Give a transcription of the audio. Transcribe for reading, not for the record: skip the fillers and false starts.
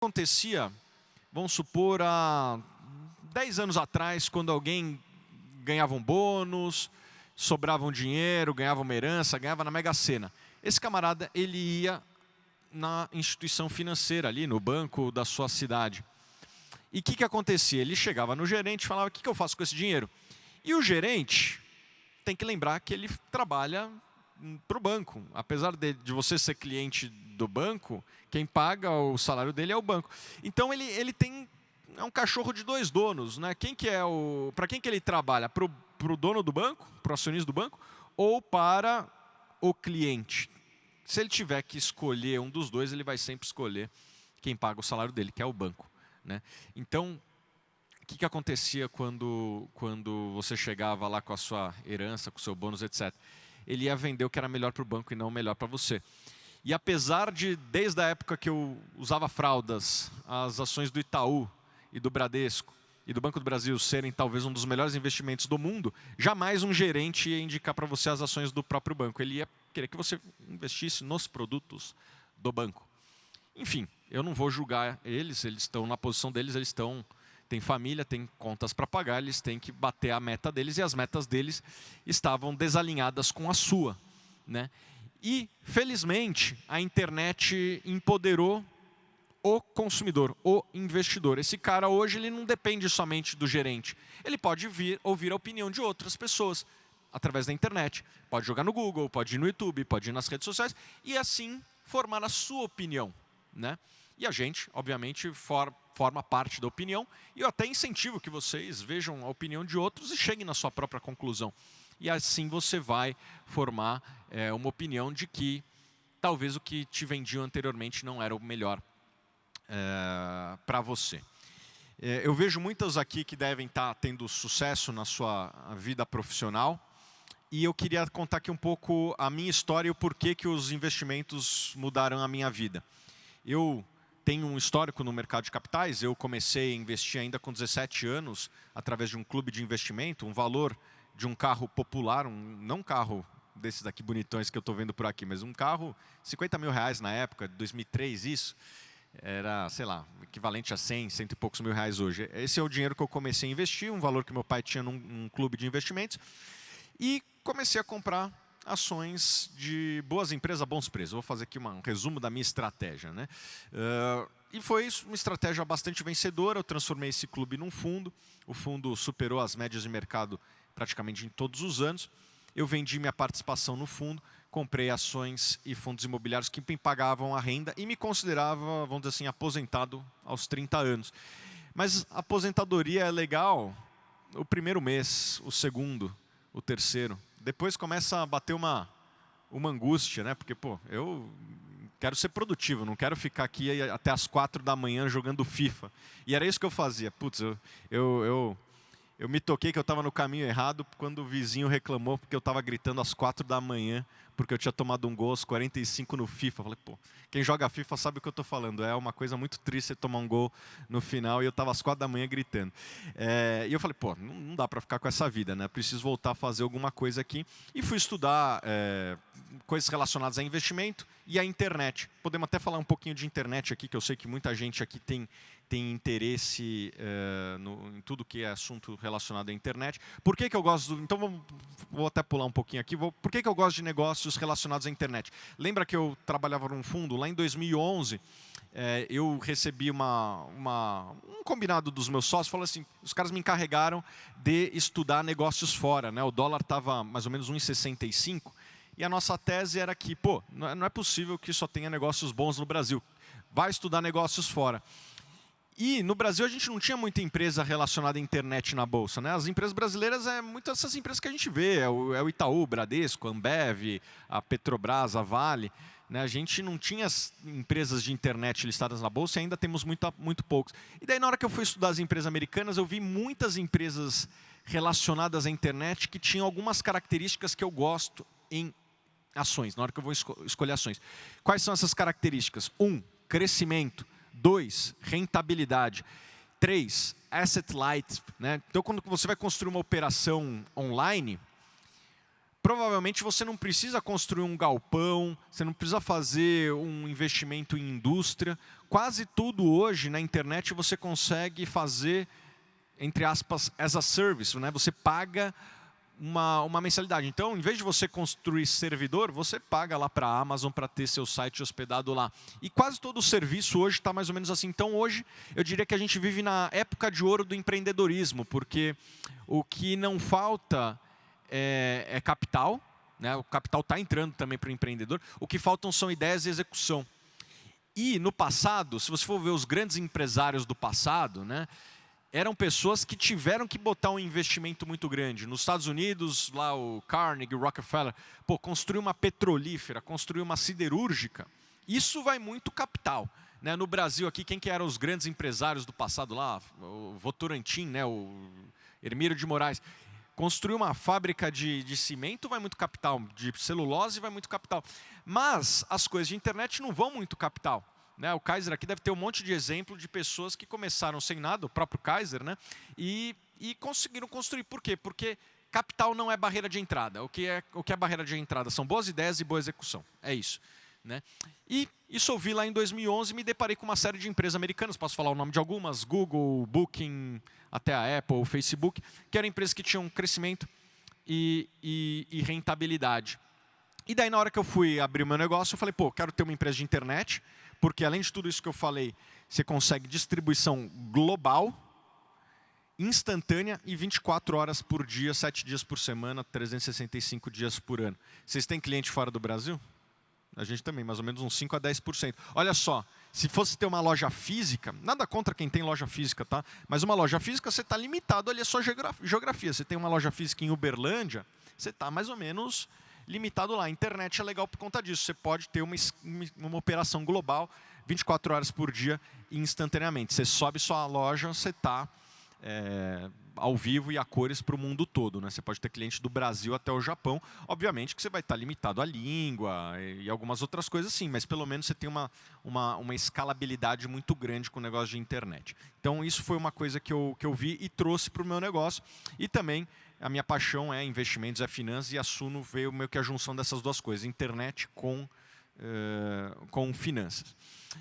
Acontecia, vamos supor, há 10 anos atrás, quando alguém ganhava um bônus, sobrava um dinheiro, ganhava uma herança, ganhava na Mega Sena. Esse camarada, ele ia na instituição financeira ali, no banco da sua cidade. E o que acontecia? Ele chegava no gerente e falava: o que eu faço com esse dinheiro? E o gerente tem que lembrar que ele trabalha para o banco. Apesar de você ser cliente do banco, quem paga o salário dele é o banco. Então ele é um cachorro de dois donos, né? Para quem que ele trabalha? Para o dono do banco, para o acionista do banco, ou para o cliente? Se ele tiver que escolher um dos dois, ele vai sempre escolher quem paga o salário dele, que é o banco, né? Então, o que acontecia quando você chegava lá com a sua herança, com o seu bônus, etc.? Ele ia vender o que era melhor para o banco e não o melhor para você. E apesar de, desde a época que eu usava fraldas, as ações do Itaú e do Bradesco e do Banco do Brasil serem talvez um dos melhores investimentos do mundo, jamais um gerente ia indicar para você as ações do próprio banco. Ele ia querer que você investisse nos produtos do banco. Enfim, eu não vou julgar eles estão na posição deles, têm família, têm contas para pagar, eles têm que bater a meta deles, e as metas deles estavam desalinhadas com a sua, né? E, felizmente, a internet empoderou o consumidor, o investidor. Esse cara hoje ele não depende somente do gerente. Ele pode ouvir a opinião de outras pessoas através da internet. Pode jogar no Google, pode ir no YouTube, pode ir nas redes sociais e assim formar a sua opinião, né? E a gente, obviamente, forma parte da opinião, e eu até incentivo que vocês vejam a opinião de outros e cheguem na sua própria conclusão. E assim você vai formar uma opinião de que talvez o que te vendiam anteriormente não era o melhor para você. Eu vejo muitos aqui que devem estar tendo sucesso na sua vida profissional, e eu queria contar aqui um pouco a minha história e o porquê que os investimentos mudaram a minha vida. Eu tenho um histórico no mercado de capitais. Eu comecei a investir ainda com 17 anos, através de um clube de investimento, um valor de um carro popular, não um carro desses daqui bonitões que eu estou vendo por aqui, mas um carro, 50 mil reais na época, 2003 isso, era, sei lá, equivalente a 100 e poucos mil reais hoje. Esse é o dinheiro que eu comecei a investir, um valor que meu pai tinha num clube de investimentos, e comecei a comprar ações de boas empresas a bons preços. Vou fazer aqui um resumo da minha estratégia, né? E foi uma estratégia bastante vencedora. Eu transformei esse clube num fundo. O fundo superou as médias de mercado praticamente em todos os anos. Eu vendi minha participação no fundo, comprei ações e fundos imobiliários que me pagavam a renda e me considerava, vamos dizer assim, aposentado aos 30 anos. Mas a aposentadoria é legal o primeiro mês, o segundo, o terceiro. Depois começa a bater uma angústia, né? Porque, pô, eu quero ser produtivo, não quero ficar aqui até as 4 da manhã jogando FIFA. E era isso que eu fazia. Putz, eu me toquei que eu estava no caminho errado quando o vizinho reclamou porque eu estava gritando às 4 da manhã porque eu tinha tomado um gol aos 45 no FIFA. Eu falei, pô, quem joga FIFA sabe o que eu estou falando. É uma coisa muito triste você tomar um gol no final e eu estava às 4 da manhã gritando. E eu falei, pô, não dá para ficar com essa vida, né? Preciso voltar a fazer alguma coisa aqui. E fui estudar coisas relacionadas a investimento e a internet. Podemos até falar um pouquinho de internet aqui, que eu sei que muita gente aqui tem interesse em tudo que é assunto relacionado à internet. Por que eu gosto Então, vou até pular um pouquinho aqui. Por que eu gosto de negócios relacionados à internet? Lembra que eu trabalhava num fundo? Lá em 2011, eu recebi um combinado dos meus sócios. Falou assim, os caras me encarregaram de estudar negócios fora, né? O dólar estava mais ou menos 1,65. E a nossa tese era que, pô, não é possível que só tenha negócios bons no Brasil. Vai estudar negócios fora. E no Brasil a gente não tinha muita empresa relacionada à internet na bolsa, né? As empresas brasileiras muitas dessas empresas que a gente vê, é o Itaú, o Bradesco, a Ambev, a Petrobras, a Vale, né? A gente não tinha as empresas de internet listadas na bolsa e ainda temos muito poucos. E daí na hora que eu fui estudar as empresas americanas, eu vi muitas empresas relacionadas à internet que tinham algumas características que eu gosto em ações, na hora que eu vou escolher ações. Quais são essas características? 1, crescimento. 2, rentabilidade. 3, asset light, né? Então, quando você vai construir uma operação online, provavelmente você não precisa construir um galpão, você não precisa fazer um investimento em indústria. Quase tudo hoje na internet você consegue fazer, entre aspas, as a service, né? Você paga uma mensalidade. Então, em vez de você construir servidor, você paga lá para a Amazon para ter seu site hospedado lá. E quase todo o serviço hoje está mais ou menos assim. Então, hoje, eu diria que a gente vive na época de ouro do empreendedorismo, porque o que não falta é capital, né? O capital está entrando também para o empreendedor. O que faltam são ideias e execução. E, no passado, se você for ver os grandes empresários do passado, né, eram pessoas que tiveram que botar um investimento muito grande. Nos Estados Unidos, lá o Carnegie, o Rockefeller, construir uma petrolífera, construir uma siderúrgica, isso vai muito capital. Né? No Brasil, aqui, quem que eram os grandes empresários do passado lá? O Votorantim, né? O Hermílio de Moraes. Construir uma fábrica de cimento vai muito capital, de celulose vai muito capital. Mas as coisas de internet não vão muito capital. Né, o Kaiser aqui deve ter um monte de exemplo de pessoas que começaram sem nada, o próprio Kaiser, né, e conseguiram construir. Por quê? Porque capital não é barreira de entrada. O que é barreira de entrada? São boas ideias e boa execução. É isso. Né? E isso eu vi lá em 2011 e me deparei com uma série de empresas americanas, posso falar o nome de algumas, Google, Booking, até a Apple, Facebook, que eram empresas que tinham crescimento e rentabilidade. E daí, na hora que eu fui abrir o meu negócio, eu falei, pô, quero ter uma empresa de internet, porque além de tudo isso que eu falei, você consegue distribuição global, instantânea e 24 horas por dia, 7 dias por semana, 365 dias por ano. Vocês têm cliente fora do Brasil? A gente também, mais ou menos uns 5 a 10%. Olha só, se fosse ter uma loja física, nada contra quem tem loja física, tá? Mas uma loja física, você está limitado ali, é só geografia. Você tem uma loja física em Uberlândia, você está mais ou menos limitado lá. A internet é legal por conta disso. Você pode ter uma operação global, 24 horas por dia, instantaneamente. Você sobe sua loja, você está ao vivo e a cores para o mundo todo. Né? Você pode ter cliente do Brasil até o Japão. Obviamente que você vai estar limitado à língua e algumas outras coisas sim, mas pelo menos você tem uma escalabilidade muito grande com o negócio de internet. Então isso foi uma coisa que eu vi e trouxe para o meu negócio. E também a minha paixão é investimentos, é finanças, e a Suno veio meio que a junção dessas duas coisas, internet com finanças.